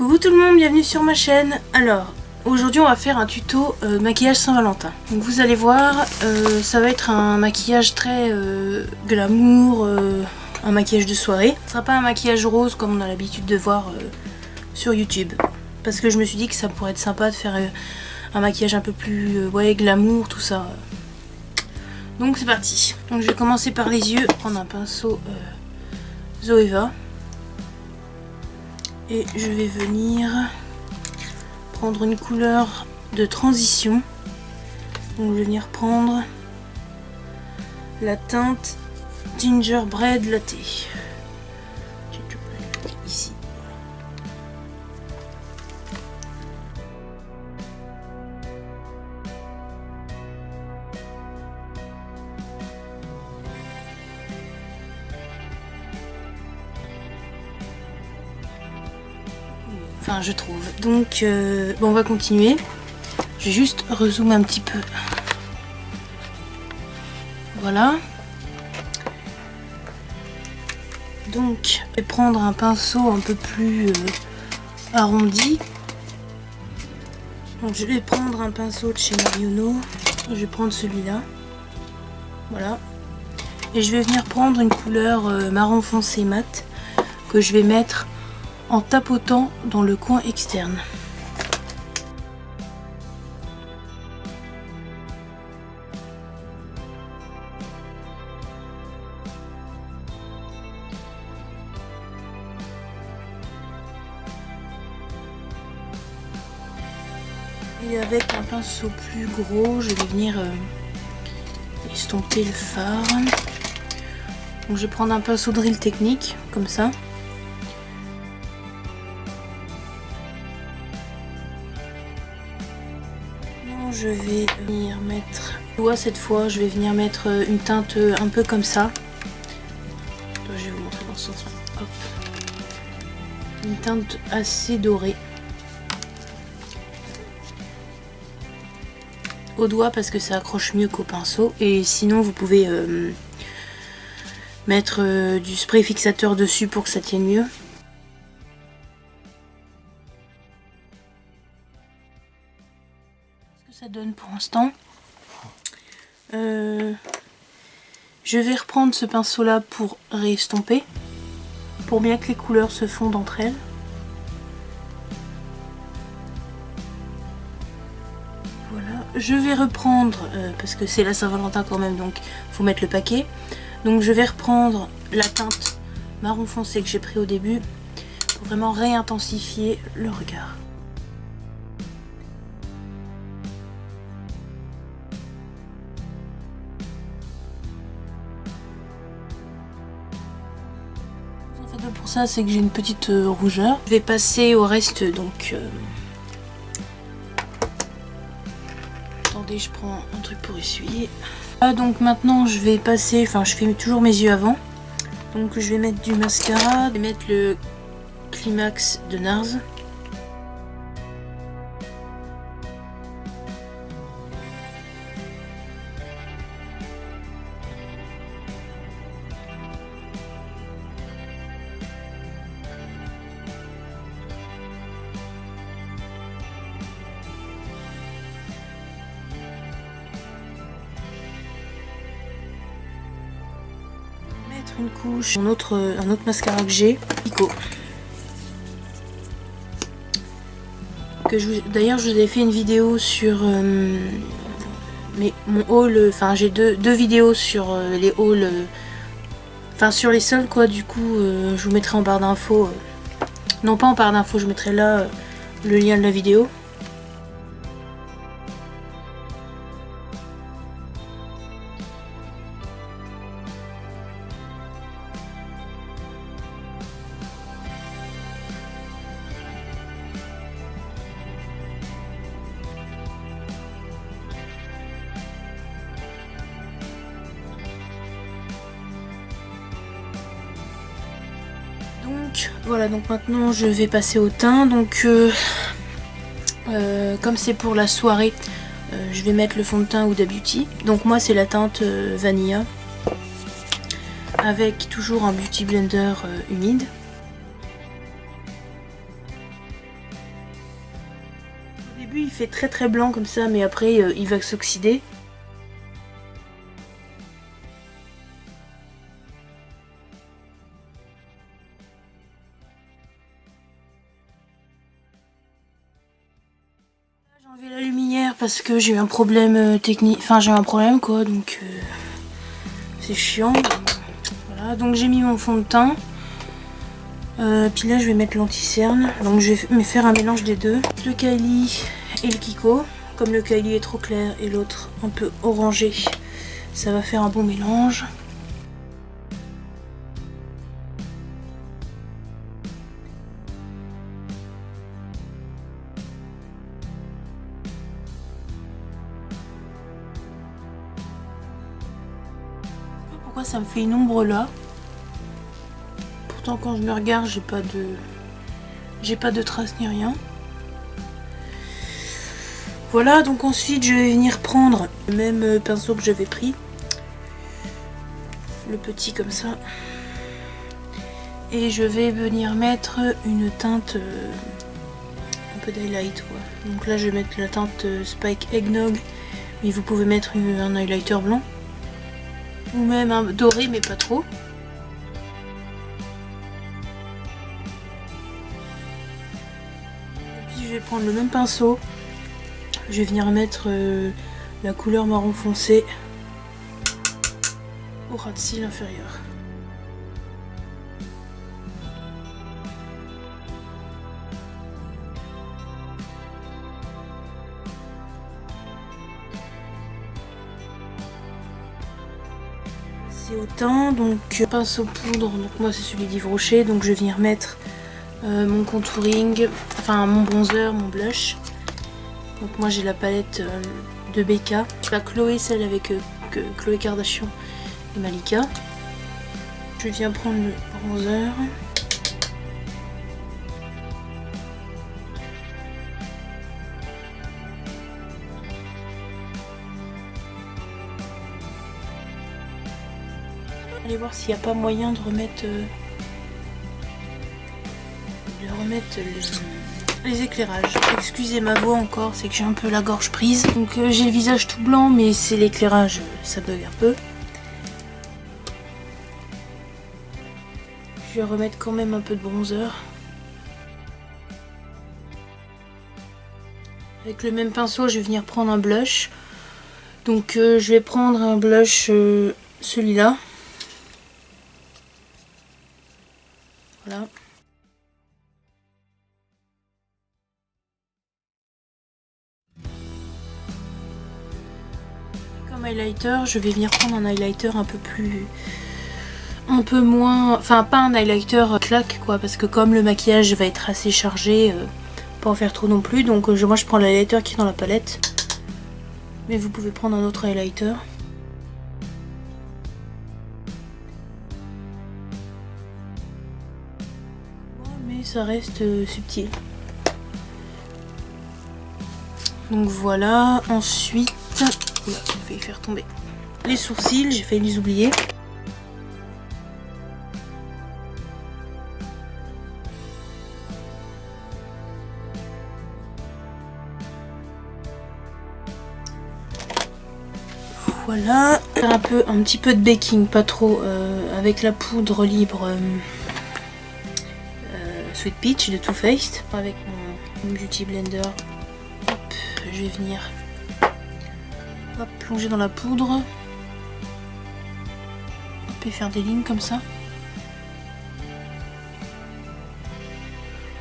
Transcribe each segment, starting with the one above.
Coucou tout le monde, bienvenue sur ma chaîne. Alors, aujourd'hui on va faire un tuto maquillage Saint-Valentin. Donc vous allez voir, ça va être un maquillage très glamour, un maquillage de soirée. Ce sera pas un maquillage rose comme on a l'habitude de voir sur YouTube. Parce que je me suis dit que ça pourrait être sympa de faire un maquillage un peu plus ouais, glamour, tout ça. Donc c'est parti. Donc je vais commencer par les yeux, prendre un pinceau Zoeva. Et je vais venir prendre une couleur de transition. Donc je vais venir prendre la teinte Gingerbread Latte. Ici. Enfin, je trouve. Donc, bon, on va continuer. Je vais juste rezoomer un petit peu. Voilà. Donc, je vais prendre un pinceau un peu plus arrondi. Donc, je vais prendre un pinceau de chez Marionneau. Je vais prendre celui-là. Voilà. Et je vais venir prendre une couleur marron foncé mat que je vais mettre en tapotant dans le coin externe. Et avec un pinceau plus gros, je vais venir estomper le fard. Donc je vais prendre un pinceau Drill Technique, comme ça. Je vais venir mettre, cette fois je vais venir mettre une teinte un peu comme ça. Je vais vous montrer dans ce sens là. Hop. Une teinte assez dorée. Au doigt parce que ça accroche mieux qu'au pinceau. Et sinon vous pouvez mettre du spray fixateur dessus pour que ça tienne mieux. Ça donne pour l'instant. Je vais reprendre ce pinceau là pour réestomper, pour bien que les couleurs se fondent entre elles. Voilà, je vais reprendre parce que c'est la Saint-Valentin quand même, donc faut mettre le paquet. Donc je vais reprendre la teinte marron foncé que j'ai pris au début pour vraiment réintensifier le regard. Pour ça, c'est que j'ai une petite rougeur. Je vais passer au reste, donc attendez, je prends un truc pour essuyer. Ah, donc maintenant je vais passer, enfin je fais toujours mes yeux avant. Donc je vais mettre du mascara, je vais mettre le Climax de NARS. Une couche, un autre mascara que j'ai, Pico. D'ailleurs je vous avais fait une vidéo sur mon haul, enfin j'ai deux vidéos sur les hauls, enfin sur les soldes quoi, du coup je vous mettrai en barre d'infos, non pas en barre d'infos, je mettrai là le lien de la vidéo. Donc voilà, donc maintenant je vais passer au teint. Donc comme c'est pour la soirée, je vais mettre le fond de teint Huda Beauty. Donc moi c'est la teinte Vanilla. avec toujours un Beauty Blender humide. début il fait très blanc comme ça, mais après il va s'oxyder. J'ai enlevé la lumière parce que j'ai eu un problème technique, enfin j'ai eu un problème quoi, donc c'est chiant. Voilà, donc j'ai mis mon fond de teint. Puis là je vais mettre l'anti-cerne, donc je vais faire un mélange des deux, le Kylie et le Kiko. Comme le Kylie est trop clair et l'autre un peu orangé, ça va faire un bon mélange. Je sais pas pourquoi ça me fait une ombre là. Pourtant quand je me regarde j'ai pas de traces ni rien. Voilà, donc ensuite je vais venir prendre le même pinceau que j'avais pris, le petit comme ça, et je vais venir mettre une teinte un peu d'highlight quoi. Donc là je vais mettre la teinte Spike Eggnog, mais vous pouvez mettre un highlighter blanc ou même un doré mais pas trop. Et puis je vais prendre le même pinceau. Je vais venir mettre la couleur marron foncé au ras de cils inférieur. C'est au teint, donc pinceau poudre, donc moi c'est celui d'Yves Rocher, donc je vais venir mettre mon contouring, enfin mon bronzer, mon blush. Donc moi j'ai la palette de BK, la Chloé, celle avec Khloé Kardashian et Malika. Je viens prendre le bronzer. Allez voir s'il n'y a pas moyen de remettre les éclairages. Excusez ma voix encore, c'est que j'ai un peu la gorge prise. Donc j'ai le visage tout blanc, mais c'est l'éclairage, ça bug un peu. Je vais remettre quand même un peu de bronzer. Avec le même pinceau, je vais venir prendre un blush. Donc je vais prendre un blush, celui-là. Voilà. Comme highlighter, je vais venir prendre un highlighter un peu moins, enfin pas un highlighter claque quoi, parce que comme le maquillage va être assez chargé, pas en faire trop non plus, donc moi je prends l'highlighter qui est dans la palette, mais vous pouvez prendre un autre highlighter. Mais ça reste subtil. Donc voilà, ensuite, oula, j'ai failli faire tomber les sourcils, j'ai failli les oublier. Voilà, un petit peu de baking, pas trop, avec la poudre libre Sweet Peach de Too Faced, avec mon Beauty Blender. Hop, je vais venir plonger dans la poudre, hop, et faire des lignes comme ça.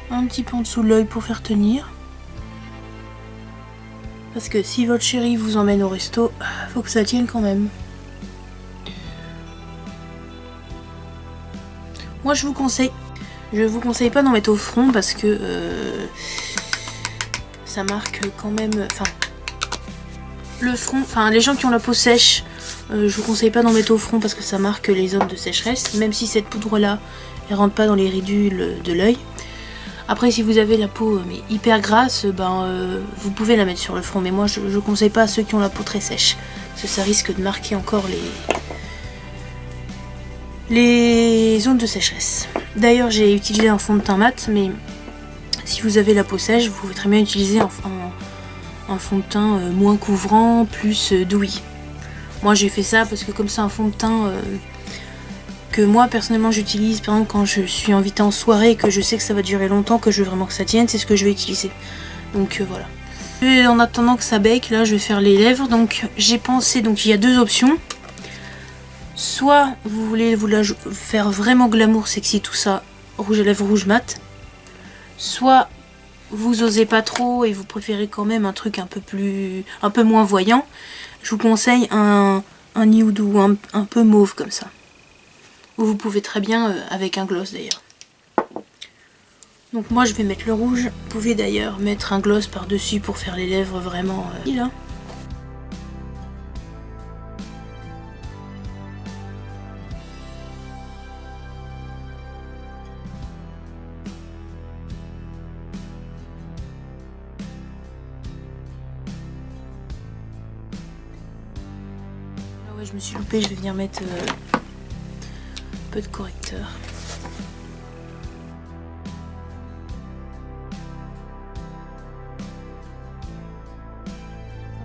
Un petit peu en dessous de l'œil pour faire tenir. Parce que si votre chéri vous emmène au resto, faut que ça tienne quand même. Moi je vous conseille pas d'en mettre au front parce que ça marque quand même. Enfin, le front, enfin les gens qui ont la peau sèche, je vous conseille pas d'en mettre au front parce que ça marque les zones de sécheresse. Même si cette poudre là, elle rentre pas dans les ridules de l'œil. Après si vous avez la peau mais hyper grasse, vous pouvez la mettre sur le front, mais moi je conseille pas à ceux qui ont la peau très sèche, parce que ça risque de marquer encore les zones de sécheresse. D'ailleurs j'ai utilisé un fond de teint mat, mais si vous avez la peau sèche, vous pouvez très bien utiliser un fond de teint moins couvrant, plus douillet. Moi j'ai fait ça parce que comme c'est un fond de teint que moi personnellement j'utilise, par exemple quand je suis invitée en soirée et que je sais que ça va durer longtemps, que je veux vraiment que ça tienne, c'est ce que je vais utiliser. Donc voilà. Et en attendant que ça bake, là je vais faire les lèvres. Donc j'ai pensé, donc il y a deux options. Soit vous voulez faire vraiment glamour, sexy, tout ça, rouge à lèvres, rouge mat. Soit vous osez pas trop et vous préférez quand même un truc un peu moins voyant. Je vous conseille un nude ou un peu mauve comme ça. Ou vous pouvez très bien avec un gloss d'ailleurs. Donc moi je vais mettre le rouge. Vous pouvez d'ailleurs mettre un gloss par dessus pour faire les lèvres vraiment là. Ah ouais, je me suis loupée, je vais venir mettre un peu de correcteur.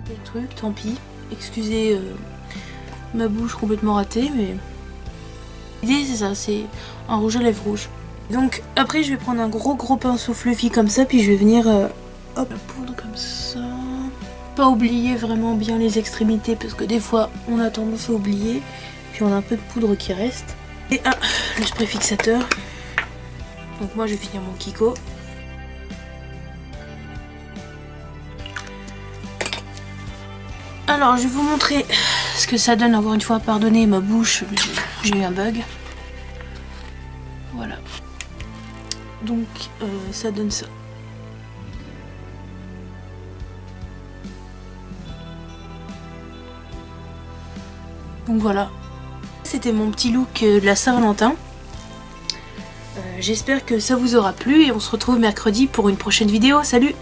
Le truc, tant pis. Excusez ma bouche complètement ratée, mais l'idée c'est ça, c'est un rouge à lèvres rouge. Donc après je vais prendre un gros pinceau fluffy comme ça, puis je vais venir hop, la poudre comme ça. Pas oublier vraiment bien les extrémités parce que des fois on a tendance à oublier, puis on a un peu de poudre qui reste. Et le spray fixateur. Donc moi je vais finir mon Kiko. Alors je vais vous montrer ce que ça donne, encore une fois, pardonnez ma bouche, j'ai eu un bug. Voilà. Donc ça donne ça. Donc voilà. C'était mon petit look de la Saint-Valentin. J'espère que ça vous aura plu et on se retrouve mercredi pour une prochaine vidéo. Salut!